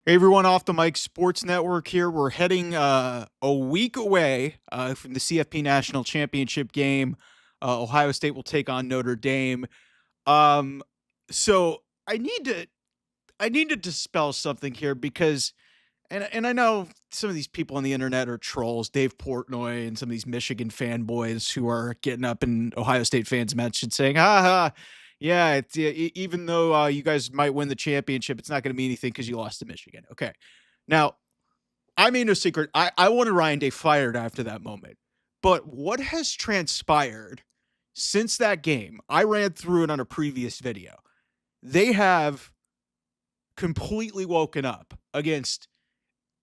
Hey everyone, off the mic Sports Network here. We're heading a week away from the CFP National Championship game. Ohio State will take on Notre Dame. Um, so I need to dispel something here because and I know some of these people on the internet are trolls, Dave Portnoy and some of these Michigan fanboys who are getting up in Ohio State fans' mentions saying, "Ha ha, yeah, even though you guys might win the championship, it's not going to mean anything because you lost to Michigan." Okay, now I made no secret. I wanted Ryan Day fired after that moment, but what has transpired since that game? I ran through it on a previous video. They have completely woken up against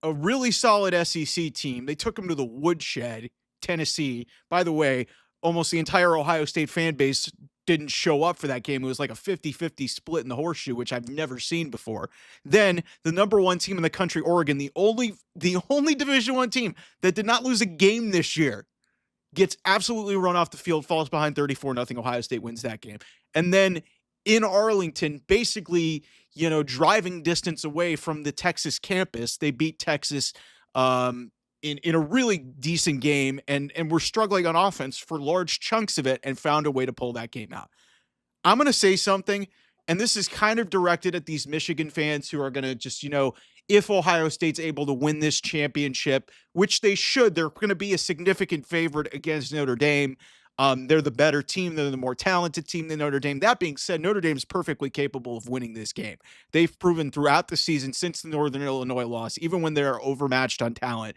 a really solid SEC team. They took them to the woodshed, Tennessee. By the way, almost the entire Ohio State fan base didn't show up for that game. It was like a 50-50 split in the horseshoe, which I've never seen before. Then the number one team in the country, Oregon, the only Division One team that did not lose a game this year, gets absolutely run off the field, falls behind 34-0. Ohio State wins that game. And then in Arlington, basically, driving distance away from the Texas campus, they beat Texas in a really decent game and were struggling on offense for large chunks of it and found a way to pull that game out. I'm going to say something, and this is kind of directed at these Michigan fans who are going to just, if Ohio State's able to win this championship, which they should, they're going to be a significant favorite against Notre Dame. They're the better team. They're the more talented team than Notre Dame. That being said, Notre Dame's perfectly capable of winning this game. They've proven throughout the season since the Northern Illinois loss, even when they're overmatched on talent,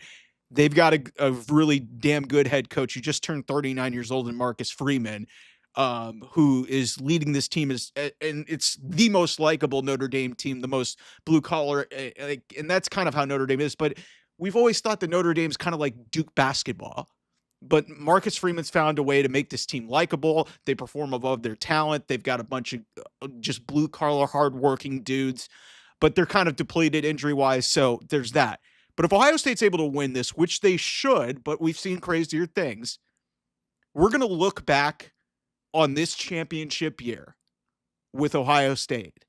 they've got a really damn good head coach who just turned 39 years old in Marcus Freeman, who is leading this team and it's the most likable Notre Dame team, the most blue collar, and that's kind of how Notre Dame is. But we've always thought that Notre Dame's kind of like Duke basketball. But Marcus Freeman's found a way to make this team likable. They perform above their talent. They've got a bunch of just blue collar, hardworking dudes, but they're kind of depleted injury wise. So there's that. But if Ohio State's able to win this, which they should, but we've seen crazier things, we're going to look back on this championship year with Ohio State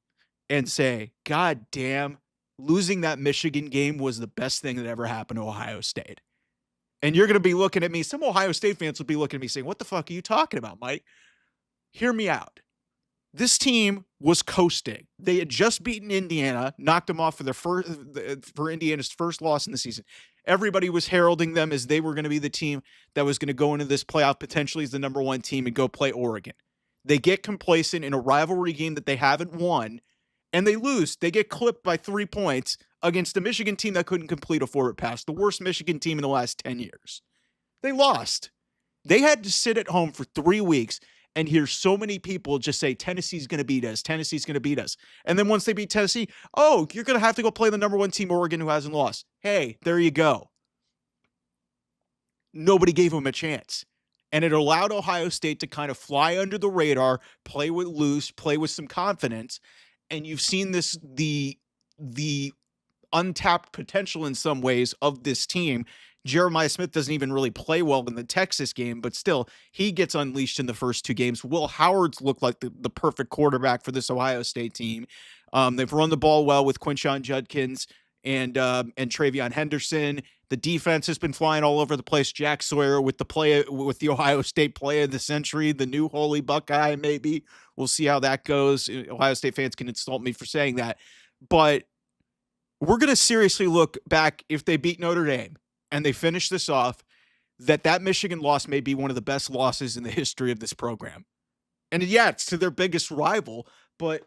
and say, God damn, losing that Michigan game was the best thing that ever happened to Ohio State. And you're going to be looking at me, some Ohio State fans will be looking at me saying, what the fuck are you talking about, Mike? Hear me out. This team was coasting. They had just beaten Indiana, knocked them off for Indiana's first loss in the season. Everybody was heralding them as they were going to be the team that was going to go into this playoff potentially as the number one team and go play Oregon. They get complacent in a rivalry game that they haven't won, and they lose. They get clipped by 3 points against a Michigan team that couldn't complete a forward pass, the worst Michigan team in the last 10 years. They lost. They had to sit at home for 3 weeks and hear so many people just say, Tennessee's going to beat us. Tennessee's going to beat us. And then once they beat Tennessee, oh, you're going to have to go play the number one team, Oregon, who hasn't lost. Hey, there you go. Nobody gave them a chance. And it allowed Ohio State to kind of fly under the radar, play with some confidence. And you've seen the untapped potential in some ways of this team. Jeremiah Smith doesn't even really play well in the Texas game, but still, he gets unleashed in the first 2 games. Will Howard's looked like the perfect quarterback for this Ohio State team. They've run the ball well with Quinshon Judkins and Travion Henderson. The defense has been flying all over the place. Jack Sawyer with the Ohio State play of the century, the new holy Buckeye, maybe. We'll see how that goes. Ohio State fans can insult me for saying that. But we're going to seriously look back if they beat Notre Dame and they finish this off, that Michigan loss may be one of the best losses in the history of this program. And yeah, it's to their biggest rival, but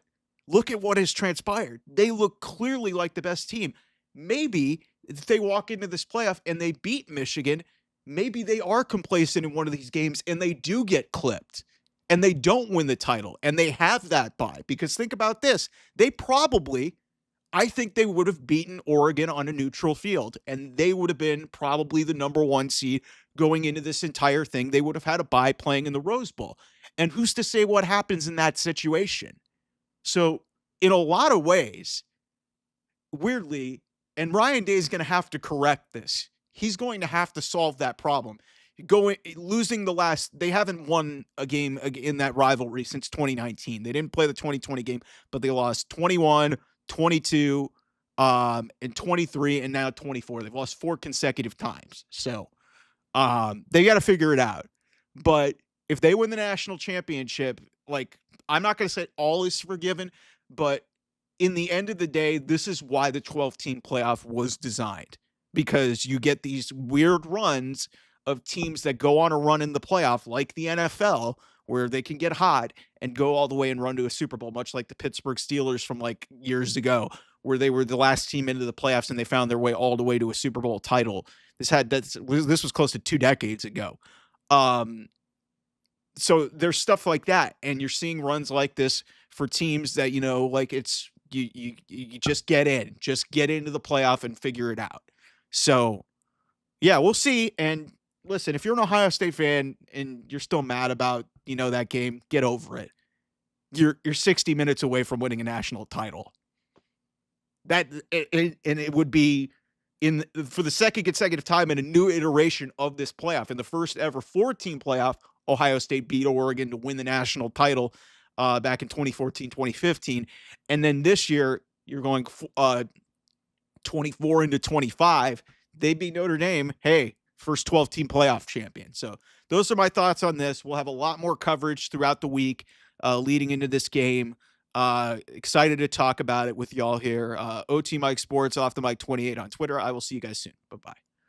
look at what has transpired. They look clearly like the best team. Maybe if they walk into this playoff and they beat Michigan, maybe they are complacent in one of these games and they do get clipped and they don't win the title and they have that bye. Because think about this. I think they would have beaten Oregon on a neutral field, and they would have been probably the number one seed going into this entire thing. They would have had a bye playing in the Rose Bowl. And who's to say what happens in that situation? So in a lot of ways, weirdly, and Ryan Day is going to have to correct this. He's going to have to solve that problem. They haven't won a game in that rivalry since 2019. They didn't play the 2020 game, but they lost 21, 22, in 23 and now 24. They've lost 4 consecutive times. So, they got to figure it out. But if they win the national championship, like, I'm not going to say all is forgiven, but in the end of the day, this is why the 12-team playoff was designed, because you get these weird runs of teams that go on a run in the playoff, like the NFL, where they can get hot and go all the way and run to a Super Bowl, much like the Pittsburgh Steelers from like years ago, where they were the last team into the playoffs and they found their way all the way to a Super Bowl title. This was close to 2 decades ago. Um, so there's stuff like that, and you're seeing runs like this for teams that, like, it's you just get into the playoff and figure it out. So yeah, we'll see. And listen, if you're an Ohio State fan and you're still mad about, that game, get over it. You're 60 minutes away from winning a national title. And it would be for the second consecutive time in a new iteration of this playoff. In the first ever 4-team playoff, Ohio State beat Oregon to win the national title back in 2014, 2015. And then this year, you're going 24 into 25. They beat Notre Dame. Hey, first 12-team playoff champion. So those are my thoughts on this. We'll have a lot more coverage throughout the week leading into this game. Excited to talk about it with y'all here. OT Mike Sports, Off the Mic 28 on Twitter. I will see you guys soon. Bye-bye.